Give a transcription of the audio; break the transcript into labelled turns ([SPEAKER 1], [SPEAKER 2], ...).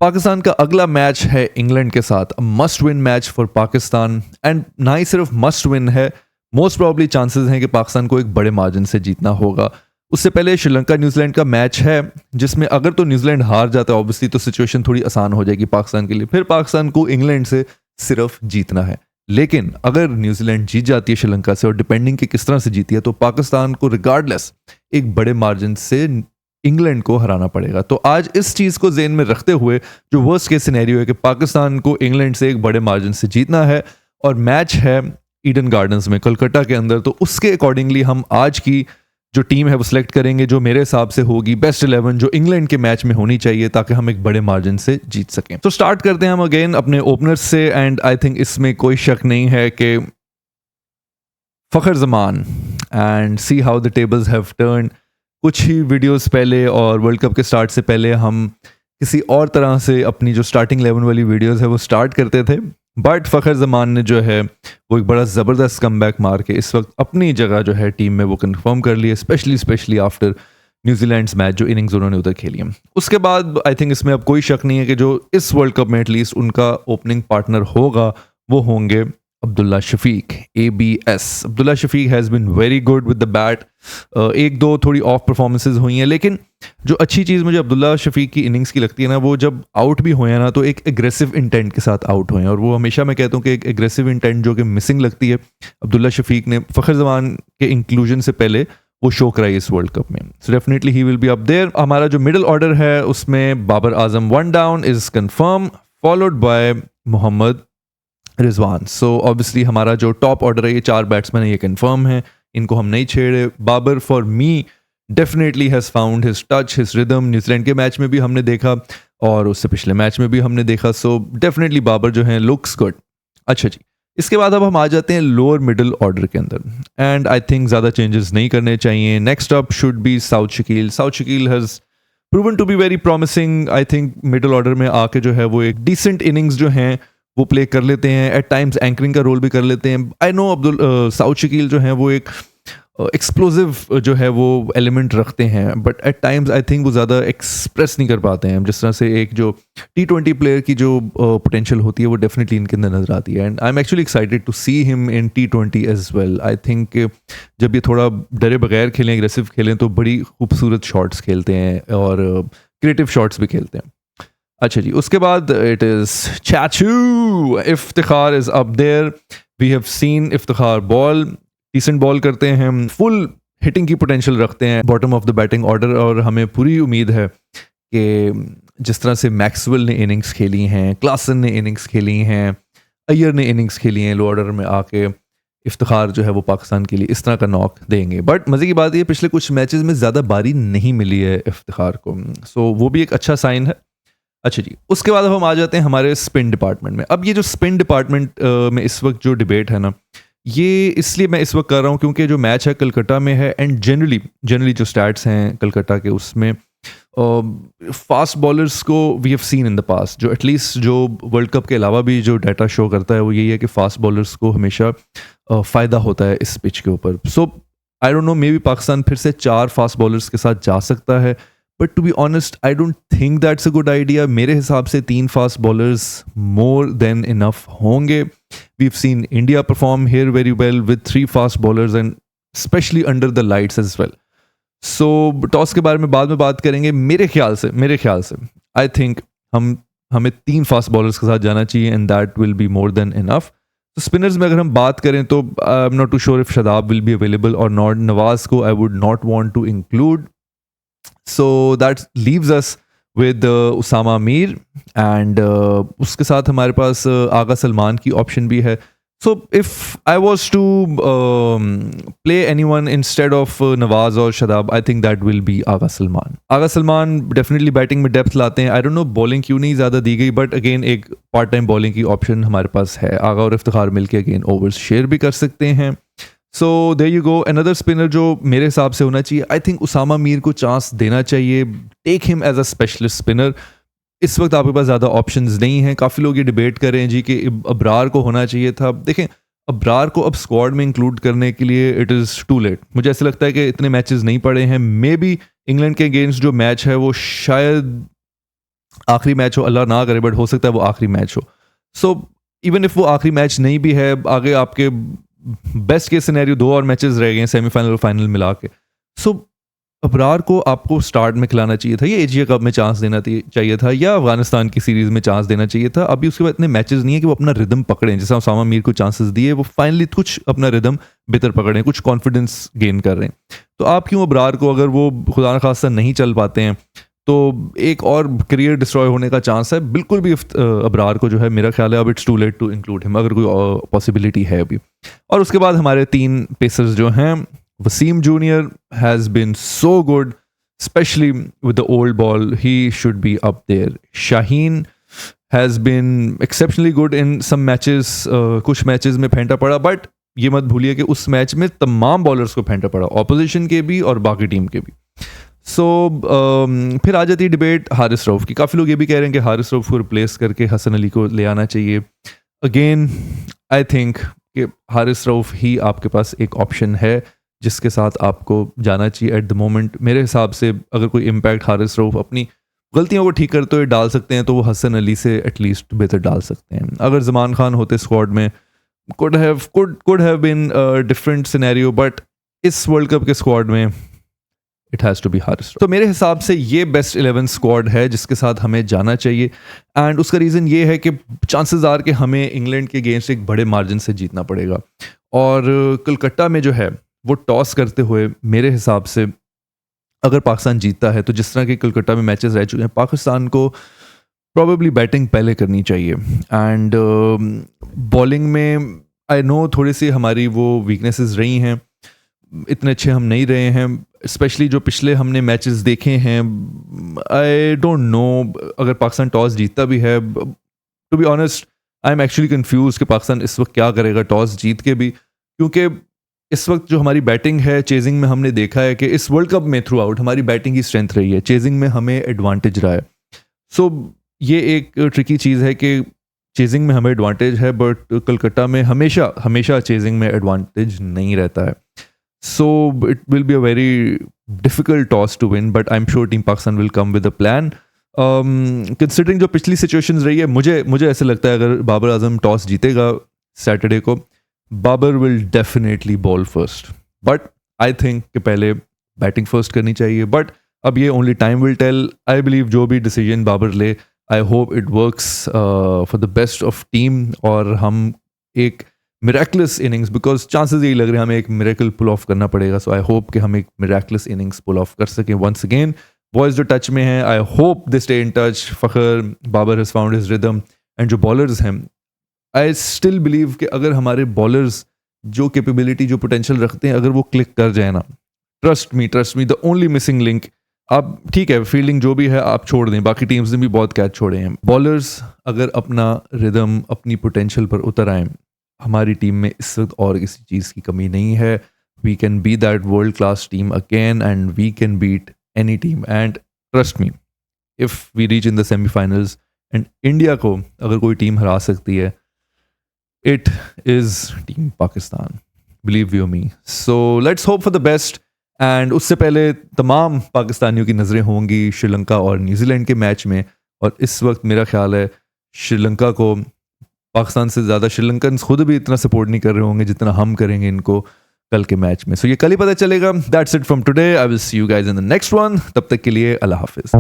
[SPEAKER 1] पाकिस्तान का अगला मैच है इंग्लैंड के साथ, must win match for Pakistan. And ना ही सिर्फ मस्ट विन है, मोस्ट प्रॉब्ली चांसेस हैं कि पाकिस्तान को एक बड़े मार्जिन से जीतना होगा। उससे पहले श्रीलंका न्यूजीलैंड का मैच है, जिसमें अगर तो न्यूजीलैंड हार जाता है ऑब्वियसली तो सिचुएशन थोड़ी आसान हो जाएगी पाकिस्तान के लिए। फिर पाकिस्तान को इंग्लैंड से सिर्फ जीतना है। लेकिन अगर न्यूजीलैंड जीत जाती है श्रीलंका से, और डिपेंडिंग कि किस तरह से जीती है, तो पाकिस्तान को रिगार्डलेस एक बड़े मार्जिन से इंग्लैंड को हराना पड़ेगा। तो आज इस चीज़ को ज़हन में रखते हुए जो वर्स्ट केस सिनेरियो है कि पाकिस्तान को इंग्लैंड से एक बड़े मार्जिन से जीतना है और मैच है ईडन गार्डन्स में कलकत्ता के अंदर, तो उसके अकॉर्डिंगली हम आज की जो टीम है वो सिलेक्ट करेंगे, जो मेरे हिसाब से होगी बेस्ट 11 जो इंग्लैंड के मैच में होनी चाहिए ताकि हम एक बड़े मार्जिन से जीत सकें। तो स्टार्ट करते हैं हम अगेन अपने ओपनर्स से। एंड आई थिंक इसमें कोई शक नहीं है कि Fakhar Zaman and see how the tables have turn. कुछ ही वीडियोस पहले और वर्ल्ड कप के स्टार्ट से पहले हम किसी और तरह से अपनी जो स्टार्टिंग 11 वाली वीडियोस है वो स्टार्ट करते थे, बट फ़खर ज़मान ने जो है वो एक बड़ा ज़बरदस्त कमबैक मार के इस वक्त अपनी जगह जो है टीम में वो कंफर्म कर ली है, स्पेशली आफ्टर न्यूजीलैंड्स मैच जो इनिंग्स उन्होंने उधर खेली है। उसके बाद आई थिंक इसमें अब कोई शक नहीं है कि जो इस वर्ल्ड कप में एटलीस्ट उनका ओपनिंग पार्टनर होगा वो होंगे Abdullah Shafique, ABS। Abdullah Shafique has been very good with the bat. एक दो थोड़ी ऑफ परफॉर्मेंसेज हुई हैं, लेकिन जो अच्छी चीज़ मुझे अब्दुल्ला शफीक की इनिंग्स की लगती है ना, वो जब आउट भी हुए हैं ना तो एक एग्रेसिव इंटेंट के साथ आउट हुए हैं। और वो हमेशा मैं कहता हूँ कि एक एग्रेसिव इंटेंट जो कि मिसिंग लगती है अब्दुल्ला शफीक ने फ़खर ज़मान के इंक्लूजन से पहले वो शो कराई इस वर्ल्ड कप में। So definitely he will be up there. हमारा जो मिडिल ऑर्डर है उसमें Babar Azam 1 down is confirm, followed by Mohammad Rizwan. So obviously हमारा जो टॉप ऑर्डर है ये 4 बैट्समैन है, ये कंफर्म है, इनको हम नहीं छेड़े। Babar for me definitely has found his touch, his rhythm. New Zealand के मैच में भी हमने देखा और उससे पिछले मैच में भी हमने देखा। सो डेफिनेटली बाबर जो है लुक्स गुड। अच्छा जी, इसके बाद अब हम आ जाते हैं लोअर मिडिल ऑर्डर के अंदर। एंड आई थिंक ज़्यादा चेंजेस नहीं करने चाहिए। Next up should be Saud Shakeel. Saud Shakeel has proven to be very promising. I think middle order में आके जो है वो एक डिसेंट इनिंग्स जो हैं वो प्ले कर लेते हैं, एट टाइम्स एंकरिंग का रोल भी कर लेते हैं। आई नो साउथ शकील जो है वो एक एक्सप्लोसिव जो है वो एलिमेंट रखते हैं, but at times I think वो ज़्यादा एक्सप्रेस नहीं कर पाते हैं। जिस तरह से एक जो T20 प्लेयर की जो पोटेंशियल होती है वो डेफिनेटली इनके अंदर नजर आती है। And I am actually excited to see him in T20 as well. I think जब ये थोड़ा डरे बगैर खेलें, एग्रेसिव खेलें, तो बड़ी खूबसूरत शॉट्स खेलते हैं और क्रिएटिव शॉट्स भी खेलते हैं। अच्छा जी, उसके बाद it is Chachu Iftikhar is up there. We have seen Iftikhar ball, decent ball करते हैं, फुल हिटिंग की पोटेंशियल रखते हैं bottom of the batting order. और हमें पूरी उम्मीद है कि जिस तरह से मैक्सवेल ने इनिंग्स खेली हैं, क्लासन ने इनिंग्स खेली हैं, अय्यर ने इनिंग्स खेली हैं, लो ऑर्डर में आके इफ्तिखार जो है वो पाकिस्तान के लिए इस तरह का नॉक देंगे। बट मज़े की बात ये पिछले कुछ मैचेस में ज़्यादा बारी नहीं मिली है इफ्तिखार को, सो वो भी एक अच्छा साइन है। अच्छा जी, उसके बाद अब हम आ जाते हैं हमारे स्पिन डिपार्टमेंट में। अब ये जो स्पिन डिपार्टमेंट में इस वक्त जो डिबेट है ना, ये इसलिए मैं इस वक्त कर रहा हूँ क्योंकि जो मैच है कलकत्ता में है। एंड जनरली जो स्टैट्स हैं कलकत्ता के उसमें फास्ट बॉलर्स को we have seen in the past, जो एटलीस्ट जो वर्ल्ड कप के अलावा भी जो डाटा शो करता है वो यही है कि फास्ट बॉलर्स को हमेशा फ़ायदा होता है इस पिच के ऊपर। So I don't know, maybe Pakistan फिर से 4 फास्ट बॉलर्स के साथ जा सकता है, but to be honest I don't think that's a good idea. मेरे हिसाब से 3 fast bowlers more than enough होंगे। We have seen India perform here very well with 3 fast bowlers and specially under the lights as well. So toss के बारे में बाद में बात करेंगे। मेरे ख्याल से आई थिंक हमें 3 फास्ट बॉलर्स के साथ जाना चाहिए and that will be more than enough. तो स्पिनर्स में अगर हम बात करें तो I am not too sure if Shadab will be available और नॉट। नवाज को I would not want to include, so that leaves us with Usama Mir and उसके साथ हमारे पास आगा सलमान की ऑप्शन भी है। So if I was to play anyone instead of Nawaz और Shadab, I think that will be Agha Salman. Agha Salman definitely batting में डेप्थ लाते हैं। आई डोंट नो बॉलिंग क्यों नहीं ज़्यादा दी गई, बट अगेन एक पार्ट टाइम बॉलिंग की ऑप्शन हमारे पास है। आगा और इफ्तिखार मिलके अगेन ओवर्स शेयर भी कर सकते हैं। So there you go, another spinner जो मेरे हिसाब से होना चाहिए, आई थिंक उसामा मीर को चांस देना चाहिए। Take him as a specialist spinner. इस वक्त आपके पास ज़्यादा ऑप्शंस नहीं हैं। काफ़ी लोग ये डिबेट कर रहे हैं जी कि अब्रार को होना चाहिए था। देखें, अब्रार को अब स्क्वाड में इंक्लूड करने के लिए इट इज़ टू लेट। मुझे ऐसा लगता है कि इतने मैचेस नहीं पड़े हैं। मे बी इंग्लैंड के अगेंस्ट जो मैच है वो शायद आखिरी मैच हो, अल्लाह ना करे बट हो सकता है वो आखिरी मैच हो। सो इवन इफ वो आखिरी मैच नहीं भी है, आगे आपके बेस्ट केस सिनेरियो 2 और मैचेस रह गए हैं सेमीफाइनल और फाइनल मिला के। सो अबरार को आपको स्टार्ट में खिलाना चाहिए था, या एशिया कप में चांस देना चाहिए था, या अफगानिस्तान की सीरीज में चांस देना चाहिए था। अभी उसके बाद इतने मैचेस नहीं है कि वो अपना रिदम पकड़ें, जैसे उसामा मीर को चांसेस दिए, वो फाइनली कुछ अपना रिदम बेहतर पकड़ें, कुछ कॉन्फिडेंस गेन कर रहे हैं। तो आप क्यों अबरार को, अगर वो खुदा न खास्ता नहीं चल पाते हैं तो एक और करियर डिस्ट्रॉय होने का चांस है बिल्कुल भी अबरार को जो है, मेरा ख्याल है अब it's too late to include him, अगर कोई पॉसिबिलिटी है अभी। और उसके बाद हमारे 3 पेसर्स जो हैं, Wasim junior has been so good, especially with the old ball. He should be up there. Shaheen has been exceptionally good in some matches. कुछ मैचेस में फेंटा पड़ा, बट ये मत भूलिए कि उस मैच में तमाम बॉलर्स को फेंटा पड़ा, ऑपोजिशन के भी और बाकी टीम के भी। सो फिर आ जाती है डिबेट हारिस रऊफ की। काफ़ी लोग ये भी कह रहे हैं कि हारिस रऊफ को रिप्लेस करके हसन अली को ले आना चाहिए। अगेन आई थिंक कि हारिस रऊफ ही आपके पास एक ऑप्शन है जिसके साथ आपको जाना चाहिए एट द मोमेंट। मेरे हिसाब से अगर कोई इम्पैक्ट हारिस रऊफ अपनी गलतियों को ठीक करते हुए डाल सकते हैं तो वो हसन अली से एटलीस्ट बेहतर डाल सकते हैं। अगर जमान खान होते स्क्वाड में, could have been a different scenario, but इस वर्ल्ड कप के स्क्वाड में it has to be Haris. तो मेरे हिसाब से ये बेस्ट 11 स्क्वाड है जिसके साथ हमें जाना चाहिए, एंड उसका रीज़न ये है कि चांसेस आर कि हमें इंग्लैंड के अगेंस्ट एक बड़े मार्जिन से जीतना पड़ेगा। और कलकत्ता में जो है वो टॉस करते हुए मेरे हिसाब से अगर पाकिस्तान जीतता है, तो जिस तरह के कलकत्ता में मैचेस रह चुके हैं, पाकिस्तान को प्रॉबेबली बैटिंग पहले करनी चाहिए। एंड बॉलिंग में आई नो थोड़ी सी हमारी वो वीकनेसेस रही हैं, इतने अच्छे हम नहीं रहे हैं, स्पेशली जो पिछले हमने मैचेस देखे हैं। आई डोंट नो अगर पाकिस्तान टॉस जीतता भी है, to be honest I am actually confuse कि पाकिस्तान इस वक्त क्या करेगा टॉस जीत के भी, क्योंकि इस वक्त जो हमारी बैटिंग है, चेजिंग में हमने देखा है कि इस वर्ल्ड कप में थ्रू आउट हमारी बैटिंग की स्ट्रेंथ रही है, चेजिंग में हमें एडवांटेज रहा है। सो ये एक ट्रिकी चीज़ है कि चेजिंग में हमें एडवांटेज है, बट कलकत्ता में हमेशा चेजिंग में एडवांटेज नहीं रहता है। So it will be a very difficult toss to win, but I am sure team Pakistan will come with a plan. Considering जो पिछली सिचुएशंस रही है, मुझे ऐसे लगता है अगर बाबर आजम टॉस जीतेगा सैटरडे को, Babar will definitely bowl first, but I think कि पहले बैटिंग फर्स्ट करनी चाहिए। बट अब ये only time will tell. I believe जो भी डिसीजन बाबर ले, I hope it works for the best of team, और हम एक मिरेकलस इनिंग्स, बिकॉज चांसेस यही लग रहे हैं हमें एक मिरेकल पुल ऑफ करना पड़ेगा। सो आई होप कि हम एक मिरेकलस इनिंग्स पुल ऑफ कर सकें वंस अगेन। बॉयज़ जो टच में हैं, I hope they stay in touch. Fakhar, Babar has found his rhythm, and जो बॉलर्स हैं, आई स्टिल बिलीव कि अगर हमारे बॉलर्स जो कैपेबिलिटी, जो पोटेंशियल रखते हैं, अगर वो क्लिक कर जाए ना, trust me the only missing link, आप ठीक है फील्डिंग जो भी है आप छोड़ दें, बाकी टीम्स ने भी बहुत कैच छोड़े हैं, बॉलर्स अगर अपना रिदम, अपनी पोटेंशियल पर उतर आए, हमारी टीम में इस वक्त और किसी चीज़ की कमी नहीं है। We can be that world class team again, and we can beat any team, and trust me, if we reach in the semifinals and India को अगर कोई टीम हरा सकती है, it is Team Pakistan, believe you me. So let's hope for the best. And उससे पहले तमाम पाकिस्तानियों की नज़रें होंगी श्रीलंका और न्यूजीलैंड के मैच में, और इस वक्त मेरा ख्याल है श्रीलंका को पाकिस्तान से ज़्यादा श्रीलंकन्स खुद भी इतना सपोर्ट नहीं कर रहे होंगे जितना हम करेंगे इनको कल के मैच में। सो ये कल ही पता चलेगा। That's it from today. I will see you guys in the next one. तब तक के लिए अल्लाह हाफिज़।